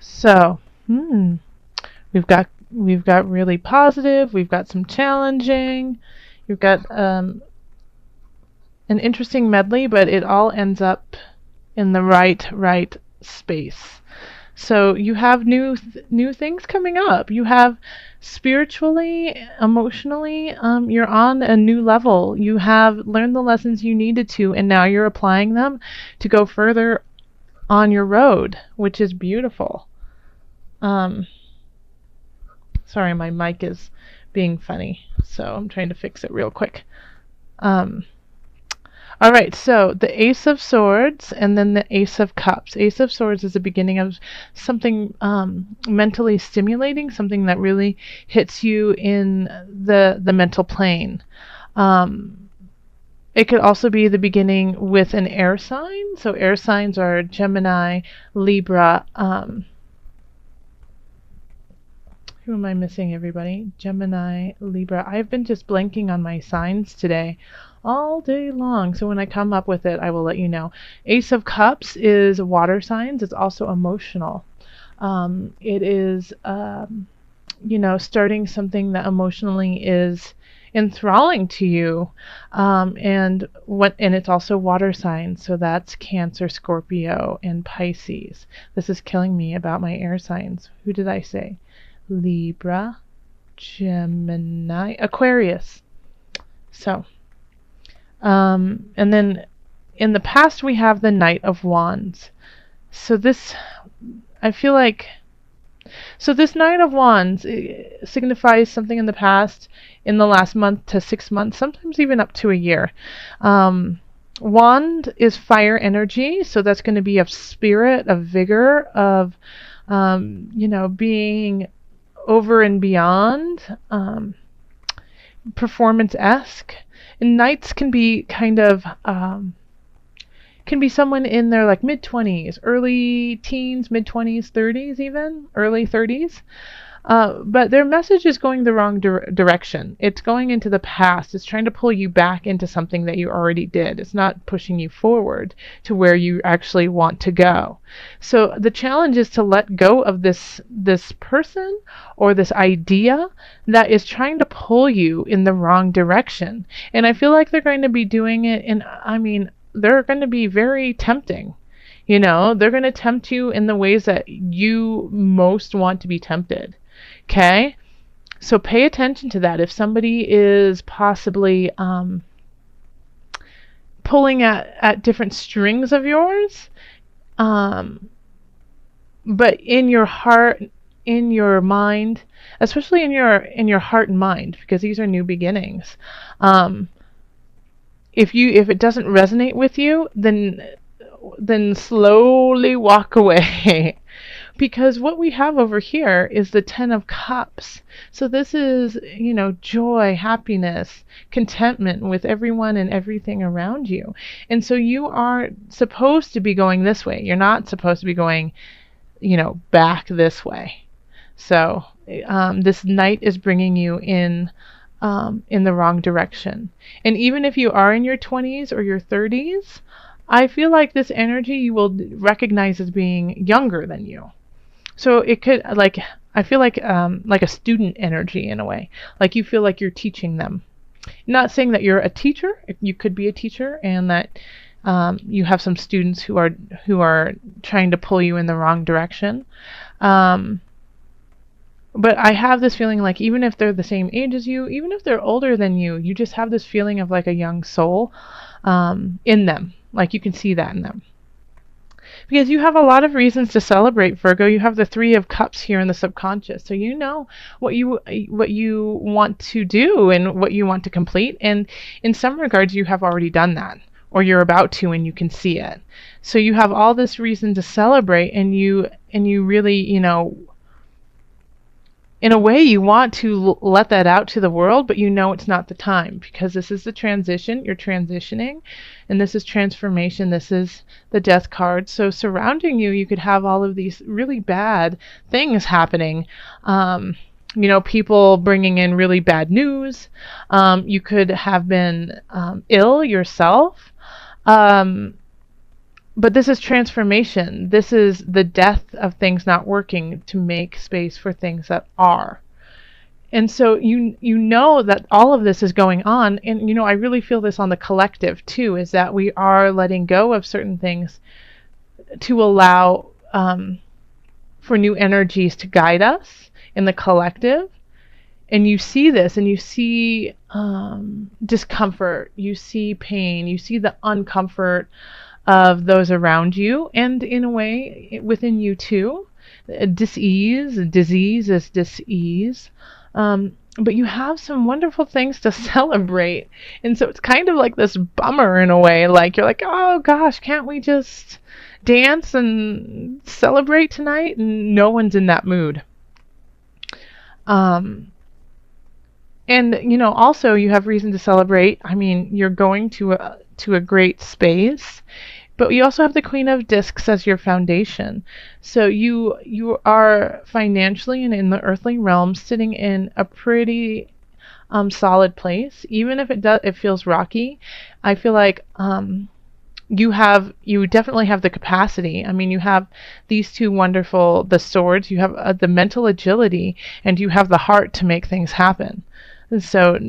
So, we've got really positive, we've got some challenging, you've got an interesting medley, but it all ends up in the right space. So you have new things coming up. You have spiritually, emotionally, you're on a new level. You have learned the lessons you needed to, and now you're applying them to go further on your road, which is beautiful. Um, Sorry, my mic is being funny, so I'm trying to fix it real quick. Um, all right, so the Ace of Swords and then the Ace of Cups. Ace of Swords is the beginning of something mentally stimulating, something that really hits you in the mental plane. Um, it could also be the beginning with an air sign. So air signs are Gemini, Libra. Who am I missing, everybody? Gemini, Libra. I've been just blanking on my signs today all day long. So when I come up with it, I will let you know. Ace of Cups is water signs. It's also emotional. It is, starting something that emotionally is enthralling to you. And it's also water signs. So that's Cancer, Scorpio, and Pisces. This is killing me about my air signs. Who did I say? Libra, Gemini, Aquarius. So, and then in the past we have the Knight of Wands. So I feel like, this Knight of Wands signifies something in the past, in the last month to 6 months, sometimes even up to a year. Wand is fire energy, so that's going to be of spirit, of vigor, of, being over and beyond, performance-esque. And knights can be kind of can be someone in their like mid-20s, early teens, mid-20s, 30s, even early 30s. But their message is going the wrong direction. It's going into the past. It's trying to pull you back into something that you already did. It's not pushing you forward to where you actually want to go. So the challenge is to let go of this person or this idea that is trying to pull you in the wrong direction. And I feel like they're going to be doing it they're going to be very tempting. They're going to tempt you in the ways that you most want to be tempted. Okay? So pay attention to that. If somebody is possibly pulling at different strings of yours, but in your heart, in your mind, especially in your heart and mind, because these are new beginnings. If it doesn't resonate with you, then slowly walk away. Because what we have over here is the Ten of Cups. So this is, joy, happiness, contentment with everyone and everything around you. And so you are supposed to be going this way. You're not supposed to be going, back this way. So this Knight is bringing you in the wrong direction. And even if you are in your 20s or your 30s, I feel like this energy you will recognize as being younger than you. So it could, I feel like a student energy in a way. Like you feel like you're teaching them. Not saying that you're a teacher. You could be a teacher, and that you have some students who are trying to pull you in the wrong direction. But I have this feeling like even if they're the same age as you, even if they're older than you, you just have this feeling of like a young soul in them. Like you can see that in them. Because you have a lot of reasons to celebrate, Virgo. You have the Three of Cups here in the subconscious. So you know what you want to do and what you want to complete. And in some regards, you have already done that. Or you're about to, and you can see it. So you have all this reason to celebrate, and you really, in a way, you want to let that out to the world, but it's not the time, because this is the transition. You're transitioning, and this is transformation. This is the Death card. So surrounding you, you could have all of these really bad things happening. People bringing in really bad news. You could have been ill yourself. But this is transformation. This is the death of things not working to make space for things that are. And so you know that all of this is going on, and I really feel this on the collective too, is that we are letting go of certain things to allow for new energies to guide us in the collective. And you see this, and you see discomfort, you see pain, you see the uncomfort of those around you, and in a way within you too. Disease is dis-ease. But you have some wonderful things to celebrate. And so it's kind of like this bummer in a way. Like you're like, oh gosh, can't we just dance and celebrate tonight? And no one's in that mood. And also you have reason to celebrate. I mean, you're going to a great space, but you also have the Queen of Discs as your foundation. So you are financially and in the earthly realm sitting in a pretty solid place. Even if it feels rocky, I feel like you definitely have the capacity. I mean, you have these two wonderful, the swords, you have the mental agility, and you have the heart to make things happen. So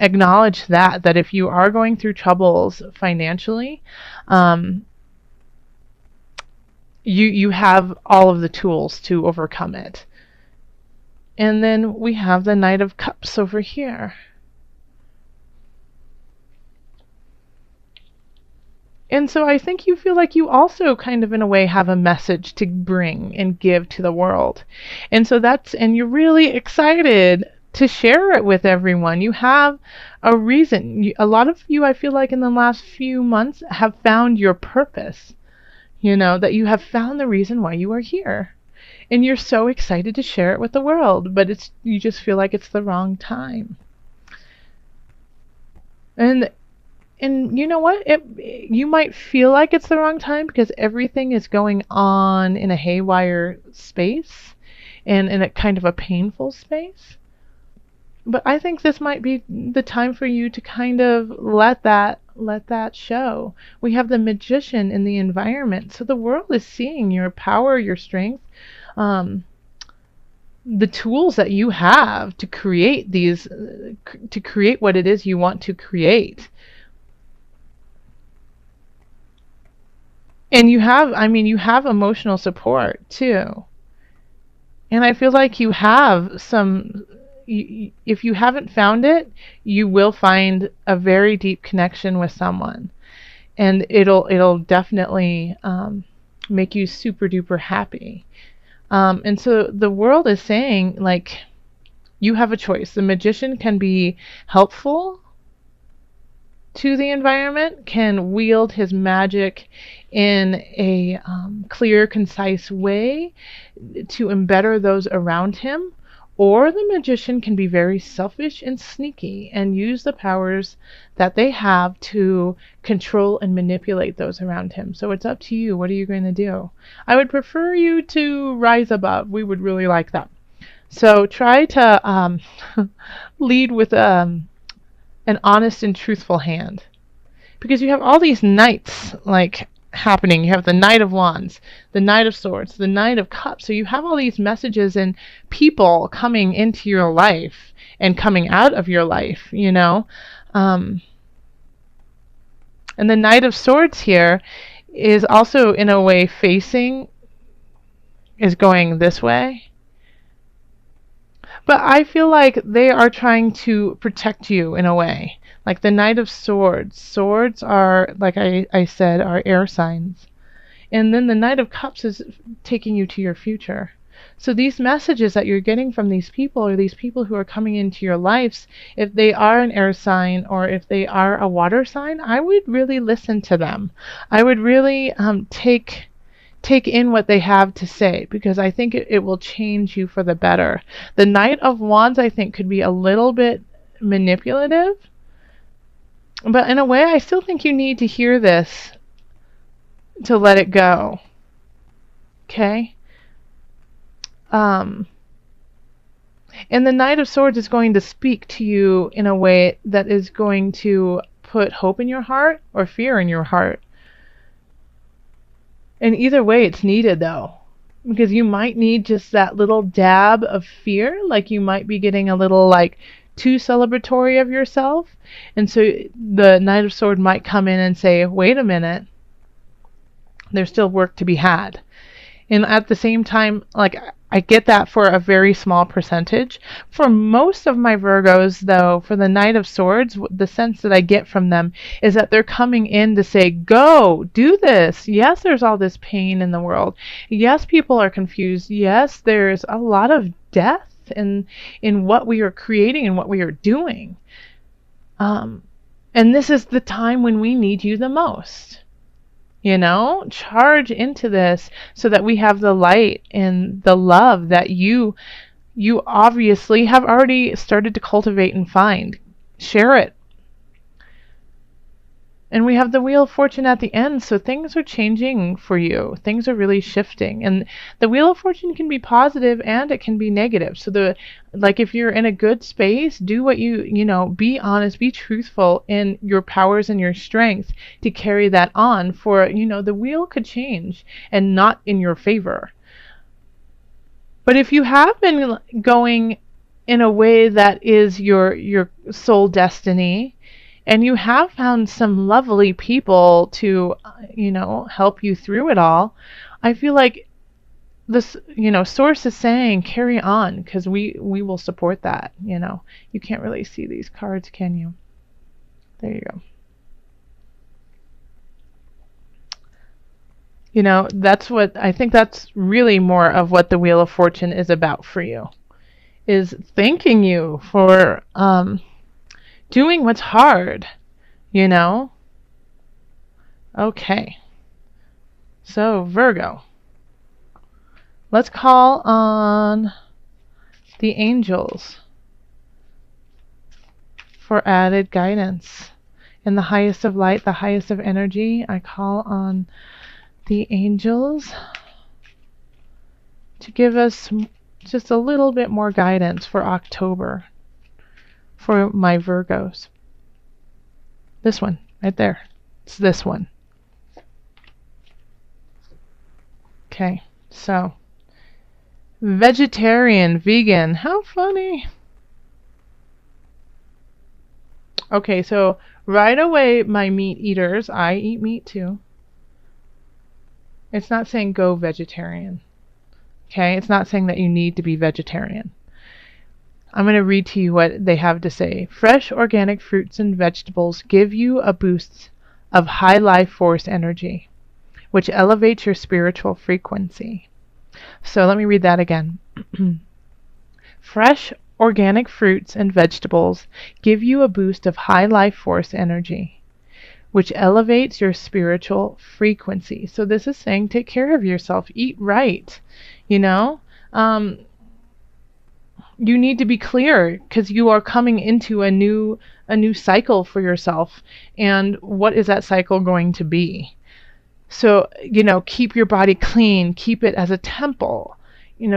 acknowledge that if you are going through troubles financially, you have all of the tools to overcome it. And then we have the Knight of Cups over here. And so I think you feel like you also kind of in a way have a message to bring and give to the world. And so and you're really excited to share it with everyone. You have a reason. A lot of you, I feel like in the last few months, have found your purpose. That you have found the reason why you are here. And you're so excited to share it with the world, but you just feel like it's the wrong time. And you know what? You might feel like it's the wrong time because everything is going on in a haywire space and in a kind of a painful space. But I think this might be the time for you to kind of let that show. We have the Magician in the environment, so the world is seeing your power, your strength, the tools that you have to create what it is you want to create. And you have emotional support too. And I feel like you have if you haven't found it, you will find a very deep connection with someone. And it'll definitely make you super duper happy. And so the world is saying, like, you have a choice. The Magician can be helpful to the environment, can wield his magic in a clear, concise way to embetter those around him, or the Magician can be very selfish and sneaky and use the powers that they have to control and manipulate those around him. So it's up to you. What are you going to do? I would prefer you to rise above. We would really like that. So try to lead with an honest and truthful hand, because you have all these knights like happening. You have the Knight of Wands, the Knight of Swords, the Knight of Cups. So you have all these messages and people coming into your life and coming out of your life, and the Knight of Swords here is also in a way is going this way. But I feel like they are trying to protect you in a way. Like the Knight of Swords. Swords are, like I said, are air signs. And then the Knight of Cups is taking you to your future. So these messages that you're getting from these people, or these people who are coming into your lives, if they are an air sign or if they are a water sign, I would really listen to them. I would really take in what they have to say, because I think it will change you for the better. The Knight of Wands, I think, could be a little bit manipulative, but in a way, I still think you need to hear this to let it go. Okay? And the Knight of Swords is going to speak to you in a way that is going to put hope in your heart or fear in your heart. And either way, it's needed though, because you might need just that little dab of fear, like you might be getting a little like too celebratory of yourself. And so the Knight of Swords might come in and say, wait a minute, there's still work to be had. And at the same time, like I get that for a very small percentage. For most of my Virgos, though, for the Knight of Swords, the sense that I get from them is that they're coming in to say, go, do this. Yes, there's all this pain in the world. Yes, people are confused. Yes, there's a lot of death in what we are creating and what we are doing. And this is the time when we need you the most. Charge into this so that we have the light and the love that you obviously have already started to cultivate and find. Share it. And we have the Wheel of Fortune at the end, so things are changing for you. Things are really shifting. And the Wheel of Fortune can be positive and it can be negative. So if you're in a good space, do what be honest, be truthful in your powers and your strengths to carry that on for, the wheel could change and not in your favor. But if you have been going in a way that is your soul destiny, and you have found some lovely people to, help you through it all, I feel like this, source is saying carry on, because we will support that. You can't really see these cards, can you? There you go. I think that's really more of what the Wheel of Fortune is about for you, is thanking you for doing what's hard, Okay. So, Virgo. Let's call on the angels for added guidance. In the highest of light, the highest of energy, I call on the angels to give us just a little bit more guidance for October for my Virgos. This one, right there. It's this one. Okay, so vegetarian, vegan, how funny. Okay, so right away, my meat eaters, I eat meat too. It's not saying go vegetarian. Okay, it's not saying that you need to be vegetarian. I'm going to read to you what they have to say. Fresh organic fruits and vegetables give you a boost of high life force energy, which elevates your spiritual frequency. So let me read that again. Fresh organic fruits and vegetables give you a boost of high life force energy, which elevates your spiritual frequency. So this is saying take care of yourself, eat right, you need to be clear, because you are coming into a new cycle for yourself. And what is that cycle going to be? So, keep your body clean, keep it as a temple,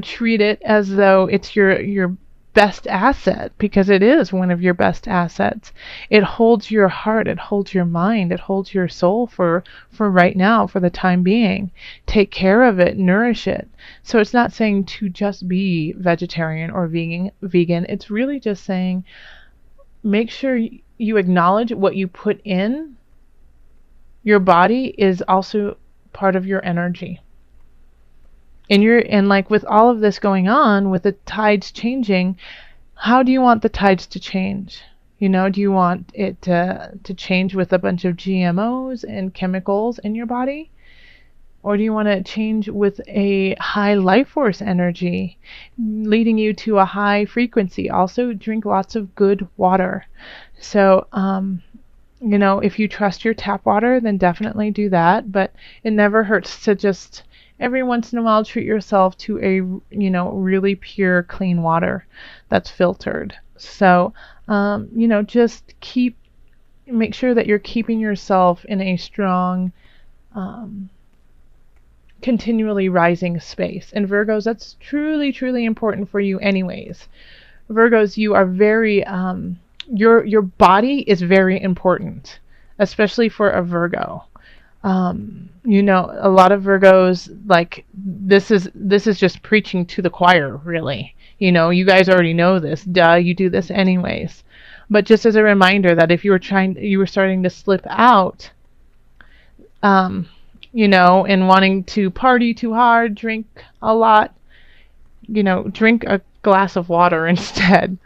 treat it as though it's your best asset, because it is one of your best assets. It holds your heart, it holds your mind, it holds your soul for right now, for the time being. Take care of it, nourish it. So it's not saying to just be vegetarian or vegan. It's really just saying make sure you acknowledge what you put in your body is also part of your energy. And like with all of this going on, with the tides changing, how do you want the tides to change? Do you want it to change with a bunch of GMOs and chemicals in your body? Or do you want to change with a high life force energy, leading you to a high frequency? Also, drink lots of good water. So, if you trust your tap water, then definitely do that. But it never hurts to just every once in a while treat yourself to a really pure, clean water that's filtered. So just make sure that you're keeping yourself in a strong, continually rising space. And Virgos, that's truly important for you anyways. Virgos, you are very your body is very important, especially for a Virgo. You know, a lot of Virgos, like, this is just preaching to the choir, really. You know, you guys already know this. Duh, you do this anyways. But just as a reminder that if you were starting to slip out, um, you know, and wanting to party too hard, drink a lot, you know, drink a glass of water instead.